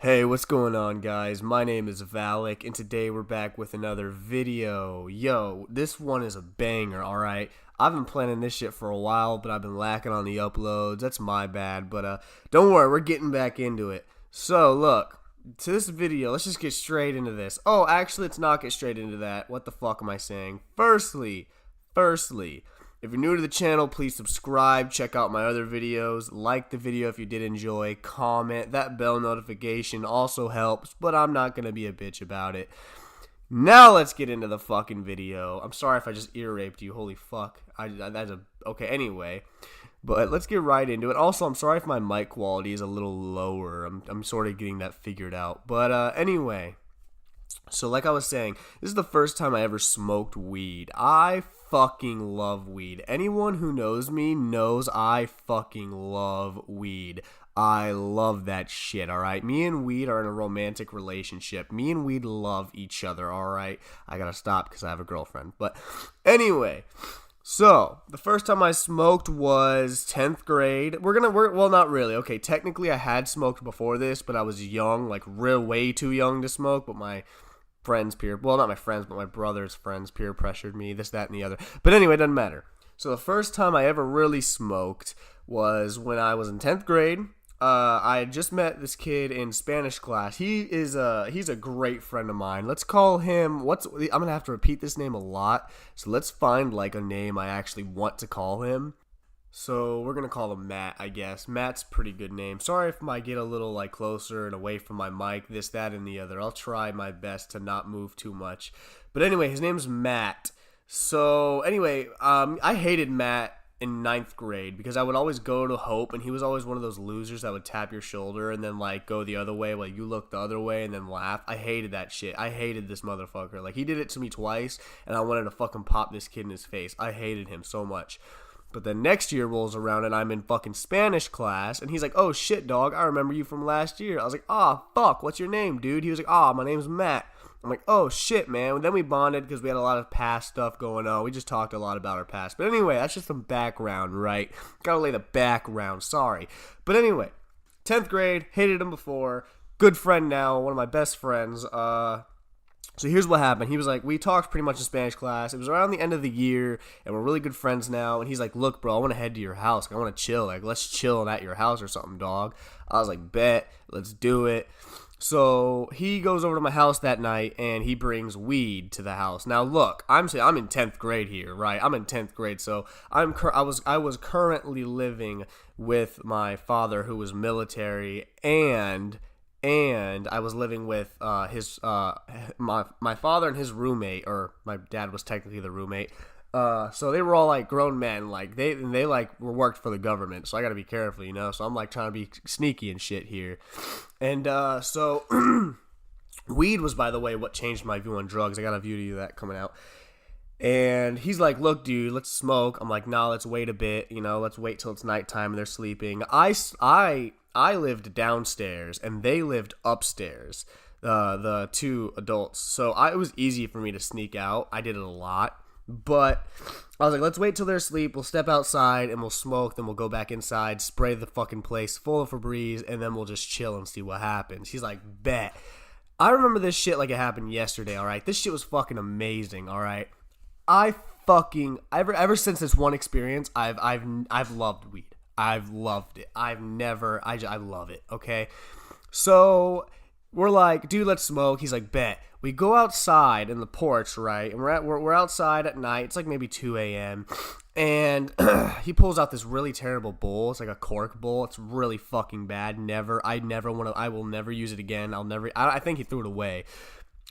Hey, what's going on, guys? My name is Valak, and today we're back with another video. Yo, this one is a banger, alright? I've been planning this shit for a while, but I've been lacking on the uploads. That's my bad, but don't worry, we're getting back into it. So, look, to this video, let's just get straight into this. Oh, actually, let's not get straight into that. What the fuck am I saying? Firstly, if you're new to the channel, please subscribe, check out my other videos, like the video if you did enjoy, comment, that bell notification also helps, but I'm not going to be a bitch about it. Now let's get into the fucking video. I'm sorry if I just ear raped you, holy fuck. Okay, anyway, but let's get right into it. Also, I'm sorry if my mic quality is a little lower, I'm sort of getting that figured out, but anyway. So like I was saying, this is the first time I ever smoked weed. I fucking love weed. Anyone who knows me knows I fucking love weed. I love that shit, alright? Me and weed are in a romantic relationship. Me and weed love each other, alright? I gotta stop because I have a girlfriend. But anyway, so the first time I smoked was 10th grade. Well, not really. Okay, technically I had smoked before this, but I was young, like way too young to smoke, but my not my friends, but my brother's friends peer pressured me, this, that, and the other. But anyway, it doesn't matter. So the first time I ever really smoked was when I was in 10th grade. I had just met this kid in Spanish class. He's a great friend of mine. Let's call him, I'm going to have to repeat this name a lot. So let's find like a name I actually want to call him. So we're going to call him Matt, I guess. Matt's a pretty good name. Sorry if I get a little like closer and away from my mic, this, that, and the other. I'll try my best to not move too much. But anyway, his name's Matt. So anyway, I hated Matt in 9th grade because I would always go to Hope, and he was always one of those losers that would tap your shoulder and then like go the other way while you look the other way and then laugh. I hated that shit. I hated this motherfucker. Like, he did it to me twice, and I wanted to fucking pop this kid in his face. I hated him so much. But then next year rolls around and I'm in fucking Spanish class, and he's like, "Oh shit, dog, I remember you from last year." I was like, "Ah, fuck, what's your name, dude?" He was like, "Ah, my name's Matt." I'm like, "Oh shit, man." And then we bonded because we had a lot of past stuff going on. We just talked a lot about our past. But anyway, that's just some background, right? Gotta lay the background, sorry. But anyway, 10th grade, hated him before, good friend now, one of my best friends. So here's what happened. He was like, we talked pretty much in Spanish class. It was around the end of the year, and we're really good friends now. And he's like, "Look, bro, I want to head to your house. I want to chill. Like, let's chill at your house or something, dog." I was like, "Bet, let's do it." So he goes over to my house that night, and he brings weed to the house. Now, look, I'm in 10th grade here, right? I'm in 10th grade, so I was currently living with my father, who was military, and I was living with my father and his roommate, or my dad was technically the roommate. So they were all like grown men, like they like were worked for the government. So I got to be careful, you know. So I'm like trying to be sneaky and shit here. And so weed was, by the way, what changed my view on drugs. I got a view of that coming out. And he's like, "Look, dude, let's smoke." I'm like, "Nah, let's wait a bit. You know, let's wait till it's nighttime and they're sleeping." I lived downstairs and they lived upstairs, the two adults. So it was easy for me to sneak out. I did it a lot. But I was like, let's wait till they're asleep. We'll step outside and we'll smoke. Then we'll go back inside, spray the fucking place full of Febreze, and then we'll just chill and see what happens. He's like, "Bet." I remember this shit like it happened yesterday, all right? This shit was fucking amazing, all right? Ever since this one experience, I've loved weed. I've loved it. I love it, okay? So we're like, "Dude, let's smoke." He's like, "Bet." We go outside in the porch, right? And we're outside at night. It's like maybe 2 a.m. And he pulls out this really terrible bowl. It's like a cork bowl. It's really fucking bad. I will never use it again. I think he threw it away.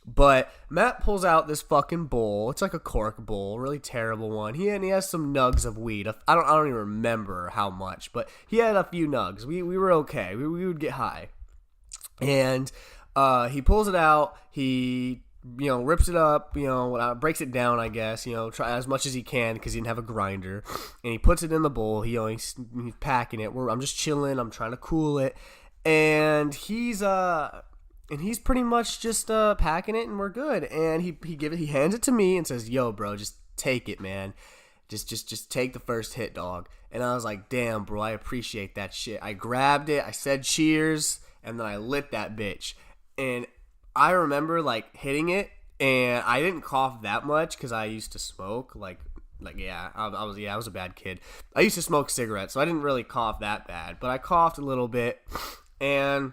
But Matt pulls out this fucking bowl. It's like a cork bowl, really terrible one. He has some nugs of weed. I don't even remember how much, but he had a few nugs. We were okay. We would get high. And he pulls it out. He rips it up. Breaks it down. I guess try as much as he can because he didn't have a grinder. And he puts it in the bowl. He's packing it. I'm just chilling. I'm trying to cool it. And he's pretty much just packing it, and we're good. And he hands it to me and says, "Yo, bro, just take it, man. Just take the first hit, dog." And I was like, "Damn, bro, I appreciate that shit." I grabbed it. I said cheers. and then I lit that bitch. And I remember, like, hitting it, and I didn't cough that much because I used to smoke, I was a bad kid. I used to smoke cigarettes, so I didn't really cough that bad, but I coughed a little bit, and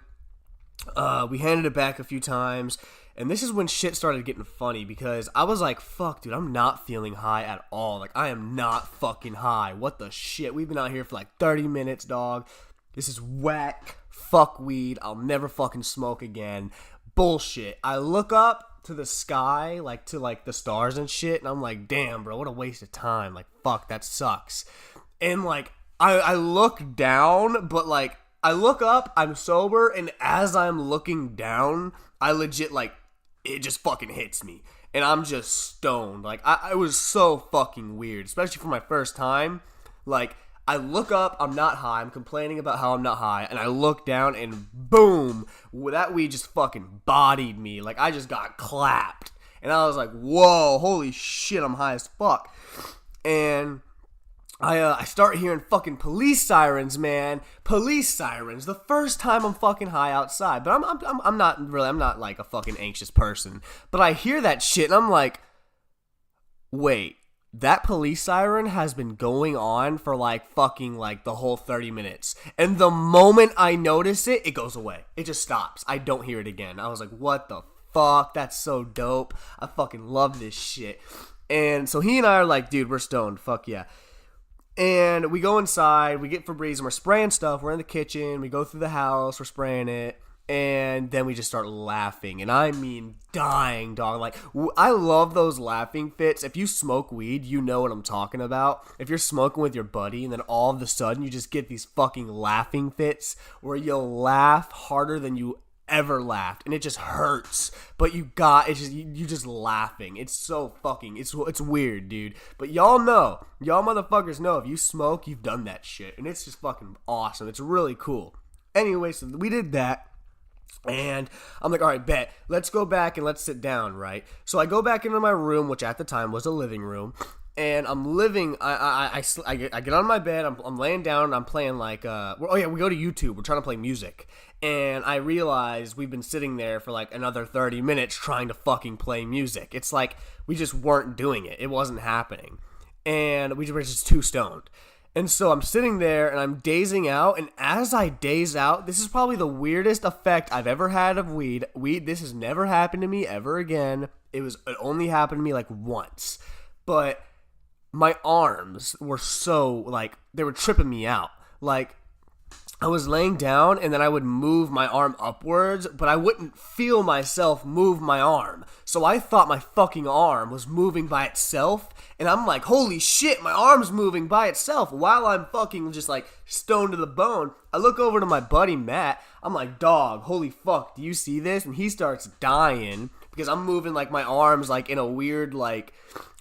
we handed it back a few times, and this is when shit started getting funny, because I was like, fuck, dude, I'm not feeling high at all. Like, I am not fucking high. What the shit? We've been out here for like 30 minutes, dog. This is whack. Fuck weed. I'll never fucking smoke again. Bullshit. I look up to the sky, like to like the stars and shit, and I'm like, damn, bro, what a waste of time. Like, fuck, that sucks. And like, I look down, but like, I look up, I'm sober, and as I'm looking down, I legit, like, it just fucking hits me. And I'm just stoned. Like, I was so fucking weird, especially for my first time. Like, I look up, I'm not high, I'm complaining about how I'm not high, and I look down, and boom, that weed just fucking bodied me. Like, I just got clapped. And I was like, whoa, holy shit, I'm high as fuck. And I start hearing fucking police sirens, man. Police sirens. The first time I'm fucking high outside. But I'm not like a fucking anxious person. But I hear that shit, and I'm like, wait. That police siren has been going on for like fucking like the whole 30 minutes. And the moment I notice it, it goes away. It just stops. I don't hear it again. I was like, what the fuck? That's so dope. I fucking love this shit. And so he and I are like, dude, we're stoned. Fuck yeah. And we go inside, we get Febreze, and we're spraying stuff. We're in the kitchen. We go through the house. We're spraying it. And then we just start laughing, and I mean dying, dog. Like, I love those laughing fits. If you smoke weed, you know what I'm talking about. If you're smoking with your buddy, and then all of a sudden you just get these fucking laughing fits where you'll laugh harder than you ever laughed, and it just hurts. But you just laughing. It's so fucking, it's weird, dude. But y'all motherfuckers know if you smoke, you've done that shit, and it's just fucking awesome. It's really cool. Anyway, so we did that. And I'm like, all right, bet. Let's go back and let's sit down, right? So I go back into my room, which at the time was a living room, and I'm living. I get on my bed. I'm laying down. And I'm playing like we go to YouTube. We're trying to play music, and I realize we've been sitting there for like another 30 minutes trying to fucking play music. It's like we just weren't doing it. It wasn't happening, and we were just too stoned. And so I'm sitting there, and I'm dazing out, and as I daze out, this is probably the weirdest effect I've ever had of weed. This has never happened to me ever again. It only happened to me, like, once. But my arms were so, like, they were tripping me out. Like, I was laying down, and then I would move my arm upwards, but I wouldn't feel myself move my arm. So I thought my fucking arm was moving by itself, and I'm like, holy shit, my arm's moving by itself while I'm fucking just like stoned to the bone. I look over to my buddy Matt. I'm like, dog, holy fuck, do you see this? And he starts dying because I'm moving like my arms like in a weird like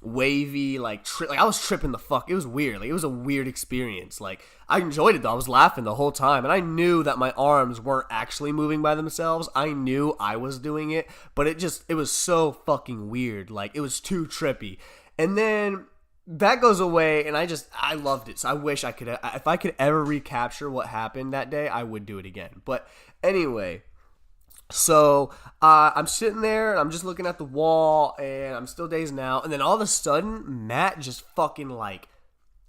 wavy like I was tripping the fuck. It was weird. Like, it was a weird experience. Like, I enjoyed it though. I was laughing the whole time, and I knew that my arms weren't actually moving by themselves. I knew I was doing it, but it was so fucking weird. Like, it was too trippy. And then that goes away, and I loved it. So I wish I could, if I could ever recapture what happened that day, I would do it again. But anyway, so I'm sitting there, and I'm just looking at the wall, and I'm still dazed now. And then all of a sudden, Matt just fucking like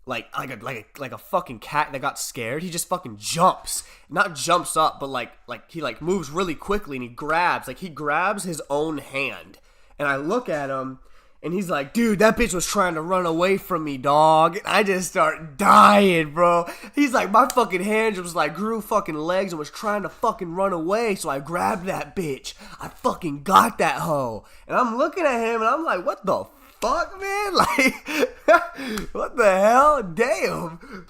a fucking cat that got scared. He just fucking jumps, not jumps up, but like he like moves really quickly, and he grabs his own hand. And I look at him, and he's like, dude, that bitch was trying to run away from me, dog. And I just start dying, bro. He's like, my fucking hand just like grew fucking legs and was trying to fucking run away. So I grabbed that bitch. I fucking got that hoe. And I'm looking at him, and I'm like, what the fuck, man? Like, what the hell? Damn.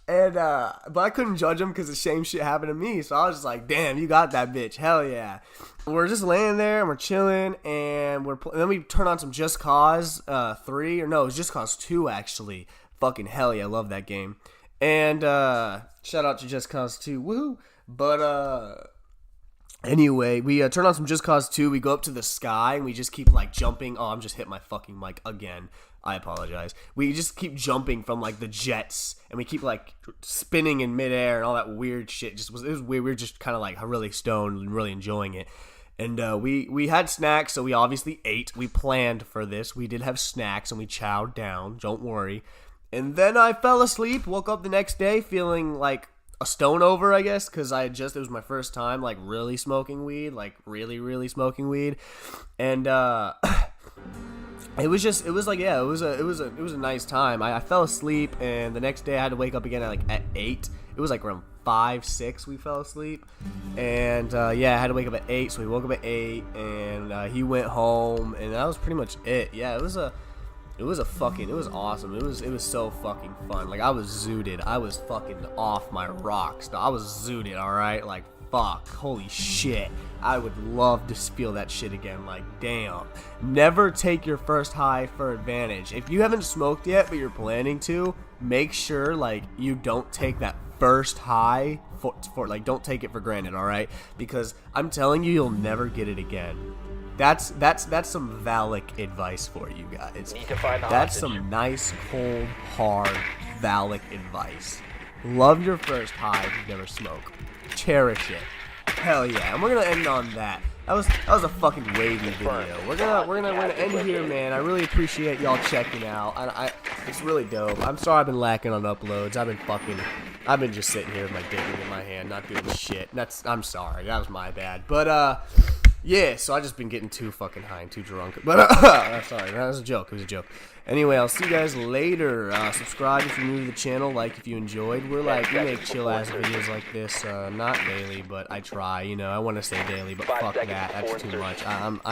And, but I couldn't judge him because the same shit happened to me. So I was just like, damn, you got that bitch. Hell yeah. We're just laying there, and we're chilling, and then we turn on some Just Cause 3, or no, it was Just Cause 2, actually. Fucking hell yeah, I love that game. And, shout out to Just Cause 2, woo. But, Anyway, we turn on some Just Cause 2. We go up to the sky and we just keep like jumping. Oh, I'm just hit my fucking mic again. I apologize. We just keep jumping from like the jets and we keep like spinning in midair and all that weird shit. It was weird. We were just kind of like really stoned and really enjoying it. And we had snacks, so we obviously ate. We planned for this. We did have snacks and we chowed down. Don't worry. And then I fell asleep. Woke up the next day feeling like a stone over, I guess, because it was my first time like really smoking weed, like really smoking weed, and it was a nice time. I fell asleep, and the next day I had to wake up again at 8. It was like around 5, 6 we fell asleep, and I had to wake up at 8, so we woke up at 8, and he went home, and that was pretty much it. Yeah, it was awesome. It was so fucking fun. Like, I was zooted. I was fucking off my rocks. I was zooted, alright? Like, fuck. Holy shit. I would love to feel that shit again. Like, damn. Never take your first high for advantage. If you haven't smoked yet, but you're planning to, make sure, like, you don't take that first high for like, don't take it for granted, alright? Because I'm telling you, you'll never get it again. That's some Valak advice for you guys. That's some nice, cold, hard Valak advice. Love your first high if you've never smoked. Cherish it. Hell yeah. And we're gonna end on that. That was a fucking wavy video. We're gonna end here, man. I really appreciate y'all checking out. It's really dope. I'm sorry I've been lacking on uploads. I've been just sitting here with my dick in my hand, not doing shit. I'm sorry. That was my bad. But yeah, so I just been getting too fucking high and too drunk. But sorry, that was a joke. It was a joke. Anyway, I'll see you guys later. Subscribe if you're new to the channel. Like if you enjoyed. We make chill ass videos like this. Not daily, but I try. You know, I want to say daily, but fuck that. That's too much. I'm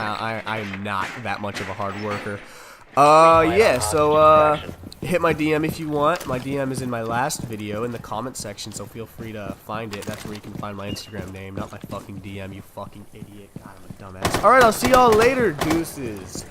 not that much of a hard worker. Yeah, so, hit my DM if you want. My DM is in my last video in the comment section, so feel free to find it. That's where you can find my Instagram name, not my fucking DM, you fucking idiot. God, I'm a dumbass. Alright, I'll see y'all later, deuces.